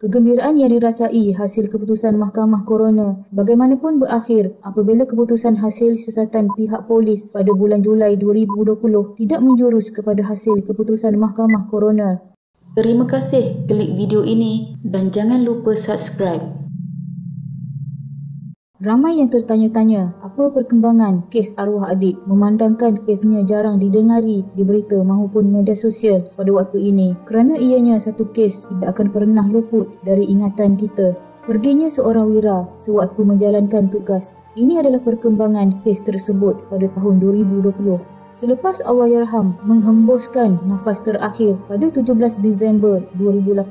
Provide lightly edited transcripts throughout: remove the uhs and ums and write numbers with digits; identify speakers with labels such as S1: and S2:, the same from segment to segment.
S1: Kegembiraan yang dirasai hasil keputusan Mahkamah Coroner bagaimanapun berakhir apabila keputusan hasil siasatan pihak polis pada bulan Julai 2020 tidak menjurus kepada hasil keputusan Mahkamah Coroner. Terima kasih klik video ini dan jangan lupa subscribe. Ramai yang tertanya-tanya apa perkembangan kes arwah adik memandangkan kesnya jarang didengari di berita maupun media sosial pada waktu ini kerana ianya satu kes tidak akan pernah luput dari ingatan kita. Perginya seorang wira sewaktu menjalankan tugas. Ini adalah perkembangan kes tersebut pada tahun 2020. Selepas Allahyarham menghembuskan nafas terakhir pada 17 Disember 2018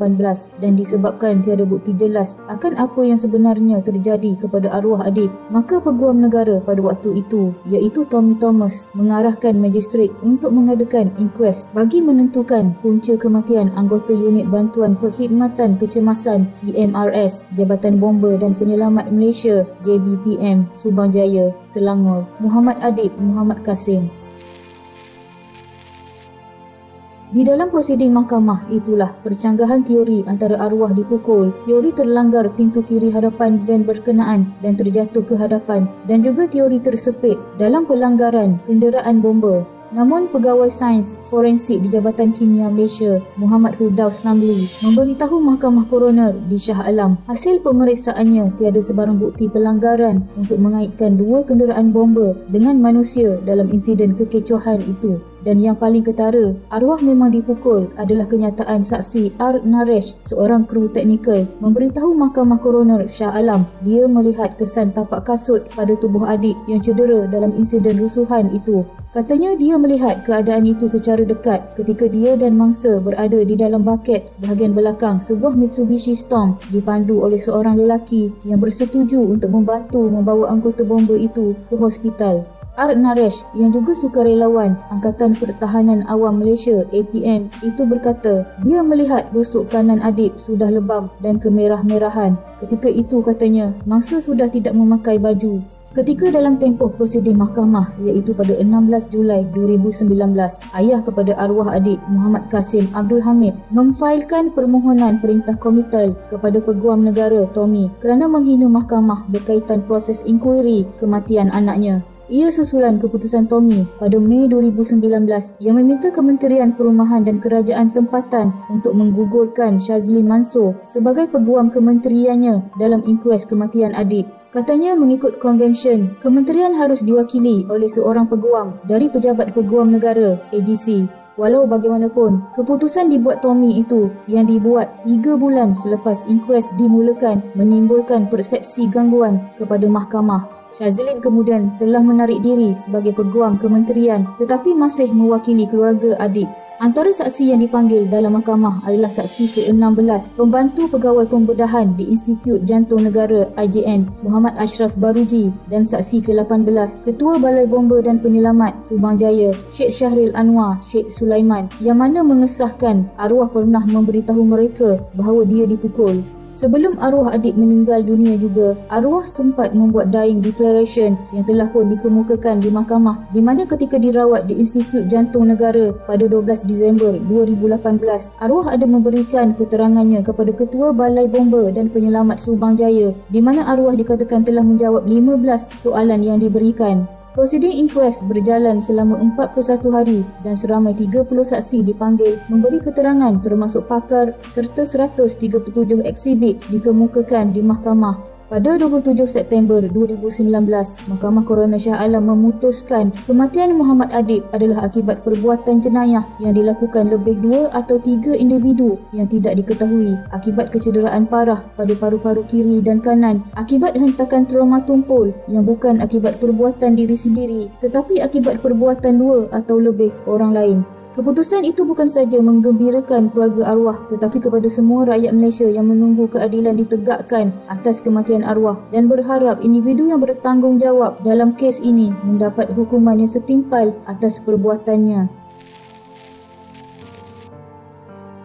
S1: dan disebabkan tiada bukti jelas akan apa yang sebenarnya terjadi kepada arwah adik, maka Peguam Negara pada waktu itu iaitu Tommy Thomas mengarahkan magistrat untuk mengadakan inquest bagi menentukan punca kematian anggota Unit Bantuan Perkhidmatan Kecemasan EMRS Jabatan Bomba dan Penyelamat Malaysia JBPM Subang Jaya, Selangor, Muhammad Adib Muhammad Kasim. Di dalam prosiding mahkamah itulah percanggahan teori antara arwah dipukul, teori terlanggar pintu kiri hadapan van berkenaan dan terjatuh ke hadapan dan juga teori tersepit dalam pelanggaran kenderaan bomba. Namun pegawai sains forensik di Jabatan Kimia Malaysia Muhammad Firdaus Ramli memberitahu Mahkamah Coroner di Shah Alam hasil pemeriksaannya tiada sebarang bukti pelanggaran untuk mengaitkan dua kenderaan bomba dengan manusia dalam insiden kekecohan itu. Dan yang paling ketara, arwah memang dipukul adalah kenyataan saksi R. Naresh, seorang kru teknikal, memberitahu Mahkamah Coroner Shah Alam dia melihat kesan tapak kasut pada tubuh adik yang cedera dalam insiden rusuhan itu. Katanya dia melihat keadaan itu secara dekat ketika dia dan mangsa berada di dalam baket bahagian belakang sebuah Mitsubishi Storm dipandu oleh seorang lelaki yang bersetuju untuk membantu membawa anggota bomba itu ke hospital. R. Naresh yang juga sukarelawan Angkatan Pertahanan Awam Malaysia APM itu berkata dia melihat rusuk kanan adik sudah lebam dan kemerah-merahan. Ketika itu katanya mangsa sudah tidak memakai baju. Ketika dalam tempoh prosiding mahkamah iaitu pada 16 Julai 2019, ayah kepada arwah adik Muhammad Kasim Abdul Hamid memfailkan permohonan perintah komital kepada Peguam Negara Tommy kerana menghina mahkamah berkaitan proses inkuiri kematian anaknya. Ia susulan keputusan Tommy pada Mei 2019 yang meminta Kementerian Perumahan dan Kerajaan Tempatan untuk menggugurkan Shazlin Mansor sebagai peguam kementeriannya dalam inkuest kematian adik. Katanya mengikut konvensyen, kementerian harus diwakili oleh seorang peguam dari Pejabat Peguam Negara AGC. Walau bagaimanapun, keputusan dibuat Tommy itu yang dibuat 3 bulan selepas inkuest dimulakan menimbulkan persepsi gangguan kepada mahkamah. Shazlin kemudian telah menarik diri sebagai peguam kementerian tetapi masih mewakili keluarga adik. Antara saksi yang dipanggil dalam mahkamah adalah saksi ke-16, pembantu pegawai pembedahan di Institut Jantung Negara IJN Muhammad Ashraf Baruji dan saksi ke-18, Ketua Balai Bomba dan Penyelamat Subang Jaya Sheikh Syahril Anwar Sheikh Sulaiman yang mana mengesahkan arwah pernah memberitahu mereka bahawa dia dipukul. Sebelum arwah adik meninggal dunia juga, arwah sempat membuat dying declaration yang telah pun dikemukakan di mahkamah di mana ketika dirawat di Institut Jantung Negara pada 12 Disember 2018, arwah ada memberikan keterangannya kepada Ketua Balai Bomba dan Penyelamat Subang Jaya di mana arwah dikatakan telah menjawab 15 soalan yang diberikan. Prosiding inquest berjalan selama 41 hari dan seramai 30 saksi dipanggil memberi keterangan termasuk pakar serta 137 eksibit dikemukakan di mahkamah. Pada 27 September 2019, Mahkamah Coroner Shah Alam memutuskan kematian Muhammad Adib adalah akibat perbuatan jenayah yang dilakukan lebih 2 atau 3 individu yang tidak diketahui akibat kecederaan parah pada paru-paru kiri dan kanan akibat hentakan trauma tumpul yang bukan akibat perbuatan diri sendiri tetapi akibat perbuatan 2 atau lebih orang lain. Keputusan itu bukan saja menggembirakan keluarga arwah tetapi kepada semua rakyat Malaysia yang menunggu keadilan ditegakkan atas kematian arwah dan berharap individu yang bertanggungjawab dalam kes ini mendapat hukuman yang setimpal atas perbuatannya.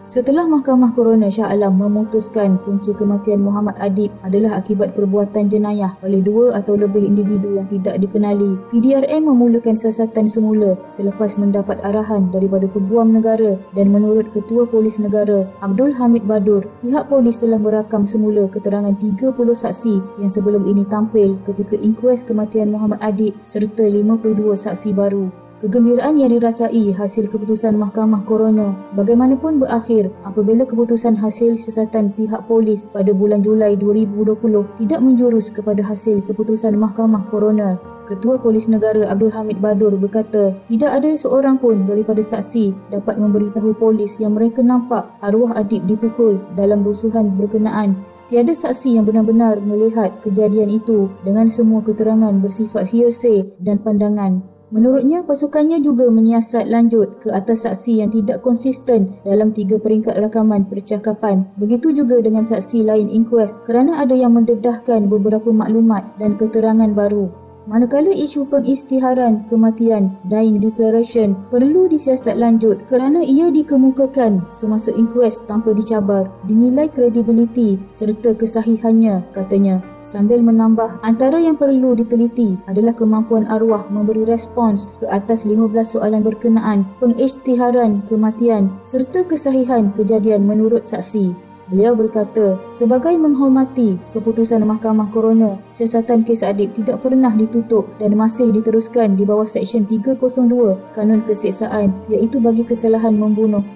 S1: Setelah Mahkamah Coroner Shah Alam memutuskan punca kematian Muhammad Adib adalah akibat perbuatan jenayah oleh dua atau lebih individu yang tidak dikenali, PDRM memulakan siasatan semula selepas mendapat arahan daripada Peguam Negara dan menurut Ketua Polis Negara Abdul Hamid Badur, pihak polis telah merakam semula keterangan 30 saksi yang sebelum ini tampil ketika inkues kematian Muhammad Adib serta 52 saksi baru. Kegembiraan yang dirasai hasil keputusan Mahkamah Coroner bagaimanapun berakhir apabila keputusan hasil siasatan pihak polis pada bulan Julai 2020 tidak menjurus kepada hasil keputusan Mahkamah Coroner. Ketua Polis Negara Abdul Hamid Badur berkata, tidak ada seorang pun daripada saksi dapat memberitahu polis yang mereka nampak arwah Adib dipukul dalam rusuhan berkenaan. Tiada saksi yang benar-benar melihat kejadian itu dengan semua keterangan bersifat hearsay dan pandangan. Menurutnya, pasukannya juga menyiasat lanjut ke atas saksi yang tidak konsisten dalam 3 peringkat rakaman percakapan. Begitu juga dengan saksi lain inkues kerana ada yang mendedahkan beberapa maklumat dan keterangan baru. Manakala isu pengisytiharan kematian dying declaration perlu disiasat lanjut kerana ia dikemukakan semasa inkues tanpa dicabar, dinilai kredibiliti serta kesahihannya, katanya. Sambil menambah, antara yang perlu diteliti adalah kemampuan arwah memberi respons ke atas 15 soalan berkenaan pengisytiharan kematian serta kesahihan kejadian menurut saksi. Beliau berkata, sebagai menghormati keputusan Mahkamah Coroner, siasatan kes Adib tidak pernah ditutup dan masih diteruskan di bawah Seksyen 302 Kanun Keseksaan iaitu bagi kesalahan membunuh.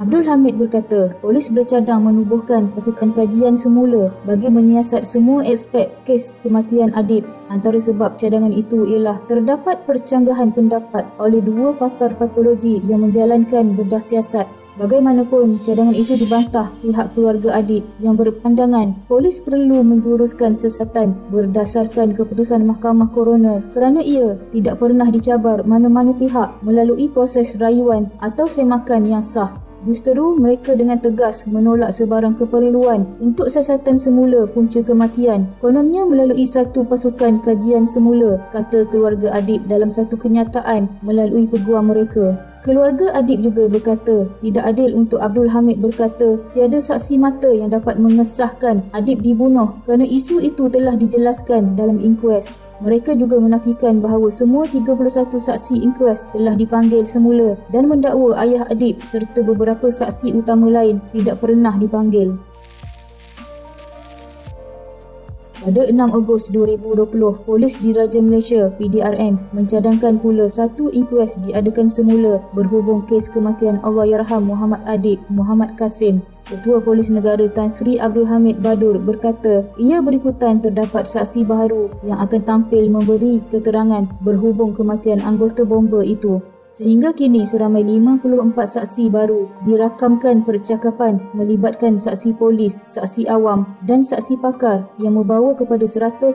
S1: Abdul Hamid berkata, polis bercadang menubuhkan pasukan kajian semula bagi menyiasat semua aspek kes kematian Adib. Antara sebab cadangan itu ialah terdapat percanggahan pendapat oleh 2 pakar patologi yang menjalankan bedah siasat. Bagaimanapun, cadangan itu dibantah pihak keluarga Adib yang berpandangan polis perlu menjuruskan siasatan berdasarkan keputusan Mahkamah Coroner kerana ia tidak pernah dicabar mana-mana pihak melalui proses rayuan atau semakan yang sah. Justeru, mereka dengan tegas menolak sebarang keperluan untuk siasatan semula punca kematian. Kononnya melalui satu pasukan kajian semula, kata keluarga Adib dalam satu kenyataan melalui peguam mereka. Keluarga Adib juga berkata, tidak adil untuk Abdul Hamid berkata tiada saksi mata yang dapat mengesahkan Adib dibunuh kerana isu itu telah dijelaskan dalam inkues. Mereka juga menafikan bahawa semua 31 saksi inkues telah dipanggil semula dan mendakwa ayah Adib serta beberapa saksi utama lain tidak pernah dipanggil. Pada 6 Ogos 2020, Polis Diraja Malaysia PDRM mencadangkan pula satu inkues diadakan semula berhubung kes kematian Allahyarham Muhammad Adib Muhammad Kasim. Ketua Polis Negara Tan Sri Abdul Hamid Badur berkata, ia berikutan terdapat saksi baharu yang akan tampil memberi keterangan berhubung kematian anggota bomba itu. Sehingga kini seramai 54 saksi baru dirakamkan percakapan melibatkan saksi polis, saksi awam dan saksi pakar yang membawa kepada 115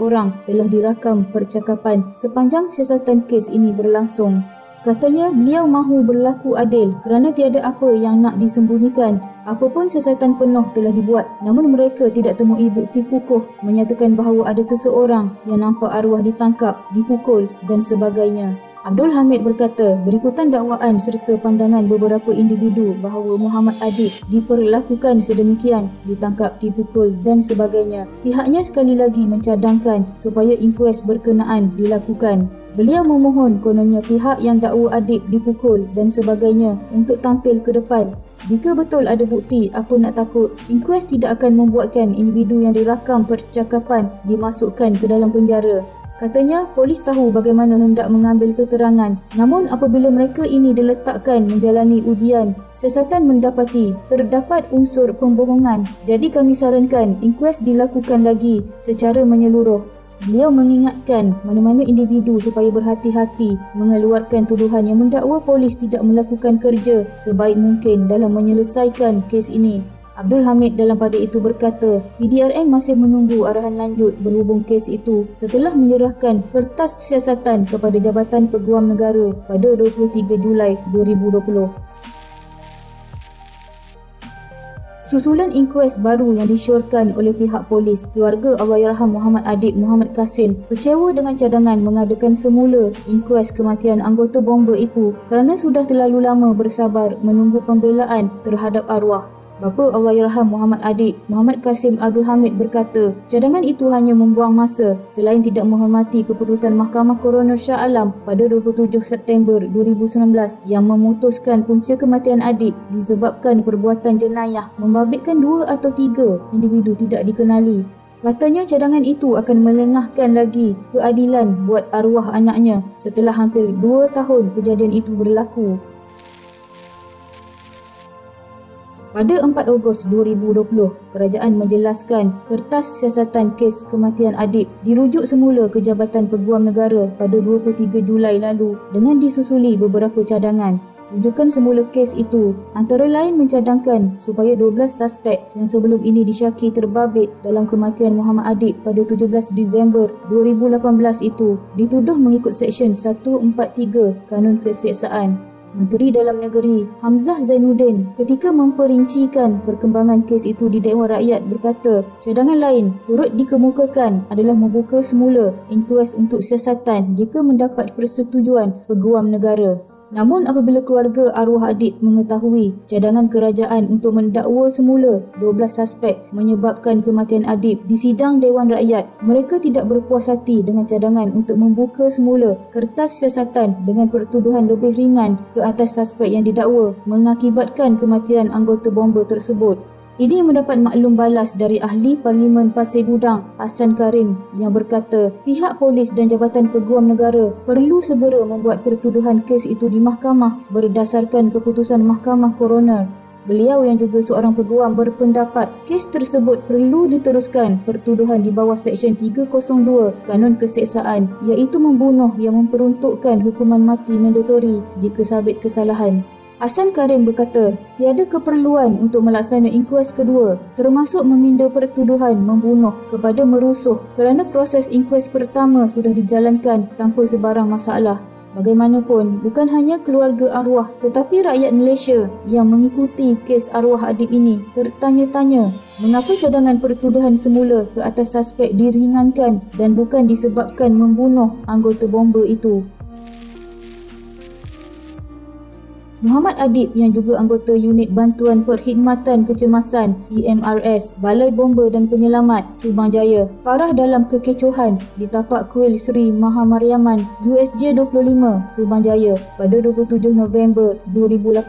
S1: orang telah dirakam percakapan sepanjang siasatan kes ini berlangsung. Katanya beliau mahu berlaku adil kerana tiada apa yang nak disembunyikan. Apapun siasatan penuh telah dibuat, namun mereka tidak temui bukti kukuh menyatakan bahawa ada seseorang yang nampak arwah ditangkap, dipukul dan sebagainya. Abdul Hamid berkata, berikutan dakwaan serta pandangan beberapa individu bahawa Muhammad Adib diperlakukan sedemikian, ditangkap, dipukul dan sebagainya, pihaknya sekali lagi mencadangkan supaya inkues berkenaan dilakukan. Beliau memohon kononnya pihak yang dakwa Adib dipukul dan sebagainya untuk tampil ke depan. Jika betul ada bukti, apa nak takut? Inkues tidak akan membuatkan individu yang dirakam percakapan dimasukkan ke dalam penjara. Katanya, polis tahu bagaimana hendak mengambil keterangan. Namun apabila mereka ini diletakkan menjalani ujian, siasatan mendapati terdapat unsur pembohongan. Jadi kami sarankan inkues dilakukan lagi secara menyeluruh. Beliau mengingatkan mana-mana individu supaya berhati-hati mengeluarkan tuduhan yang mendakwa polis tidak melakukan kerja sebaik mungkin dalam menyelesaikan kes ini. Abdul Hamid dalam pada itu berkata, PDRM masih menunggu arahan lanjut berhubung kes itu setelah menyerahkan kertas siasatan kepada Jabatan Peguam Negara pada 23 Julai 2020. Susulan inkuest baru yang disyorkan oleh pihak polis, keluarga Allahyarham Muhammad Adib Muhammad Kasim kecewa dengan cadangan mengadakan semula inkuest kematian anggota bomba itu kerana sudah terlalu lama bersabar menunggu pembelaan terhadap arwah. Bapa Allahyarham Muhammad Adib Muhammad Kasim Abdul Hamid berkata, cadangan itu hanya membuang masa selain tidak menghormati keputusan Mahkamah Koroner Shah Alam pada 27 September 2019 yang memutuskan punca kematian Adib disebabkan perbuatan jenayah membabitkan 2 atau 3 individu tidak dikenali. Katanya cadangan itu akan melengahkan lagi keadilan buat arwah anaknya setelah hampir 2 tahun kejadian itu berlaku. Pada 4 Ogos 2020, kerajaan menjelaskan kertas siasatan kes kematian Adib dirujuk semula ke Jabatan Peguam Negara pada 23 Julai lalu dengan disusuli beberapa cadangan. Rujukan semula kes itu antara lain mencadangkan supaya 12 suspek yang sebelum ini disyaki terbabit dalam kematian Muhammad Adib pada 17 Disember 2018 itu dituduh mengikut Seksyen 143 Kanun Keseksaan. Menteri Dalam Negeri Hamzah Zainuddin ketika memperincikan perkembangan kes itu di Dewan Rakyat berkata, cadangan lain turut dikemukakan adalah membuka semula inkuest untuk siasatan jika mendapat persetujuan Peguam Negara. Namun apabila keluarga arwah Adib mengetahui cadangan kerajaan untuk mendakwa semula 12 suspek menyebabkan kematian Adib di sidang Dewan Rakyat, mereka tidak berpuas hati dengan cadangan untuk membuka semula kertas siasatan dengan pertuduhan lebih ringan ke atas suspek yang didakwa mengakibatkan kematian anggota bomba tersebut. Ini mendapat maklum balas dari Ahli Parlimen Pasir Gudang Hassan Karim yang berkata pihak polis dan Jabatan Peguam Negara perlu segera membuat pertuduhan kes itu di mahkamah berdasarkan keputusan Mahkamah Koroner. Beliau yang juga seorang peguam berpendapat kes tersebut perlu diteruskan pertuduhan di bawah Seksyen 302 Kanun Keseksaan iaitu membunuh yang memperuntukkan hukuman mati mandatori jika sabit kesalahan. Hassan Karim berkata, tiada keperluan untuk melaksana inkuest kedua termasuk meminda pertuduhan membunuh kepada merusuh kerana proses inkuest pertama sudah dijalankan tanpa sebarang masalah. Bagaimanapun, bukan hanya keluarga arwah tetapi rakyat Malaysia yang mengikuti kes arwah Adib ini tertanya-tanya mengapa cadangan pertuduhan semula ke atas suspek diringankan dan bukan disebabkan membunuh anggota bomba itu. Muhammad Adib yang juga anggota Unit Bantuan Perkhidmatan Kecemasan EMRS Balai Bomba dan Penyelamat Subang Jaya parah dalam kekecohan di tapak kuil Sri Mahamariaman USJ 25 Subang Jaya pada 27 November 2018.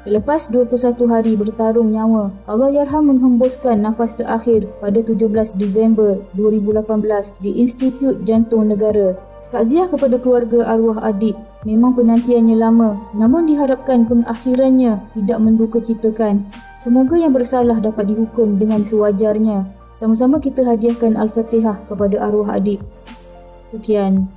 S1: Selepas 21 hari bertarung nyawa, Allahyarham menghembuskan nafas terakhir pada 17 Disember 2018 di Institut Jantung Negara. Takziah kepada keluarga arwah Adib. Memang penantiannya lama, namun diharapkan pengakhirannya tidak mendukacitakan. Semoga yang bersalah dapat dihukum dengan sewajarnya. Sama-sama kita hadiahkan Al-Fatihah kepada arwah Adib. Sekian.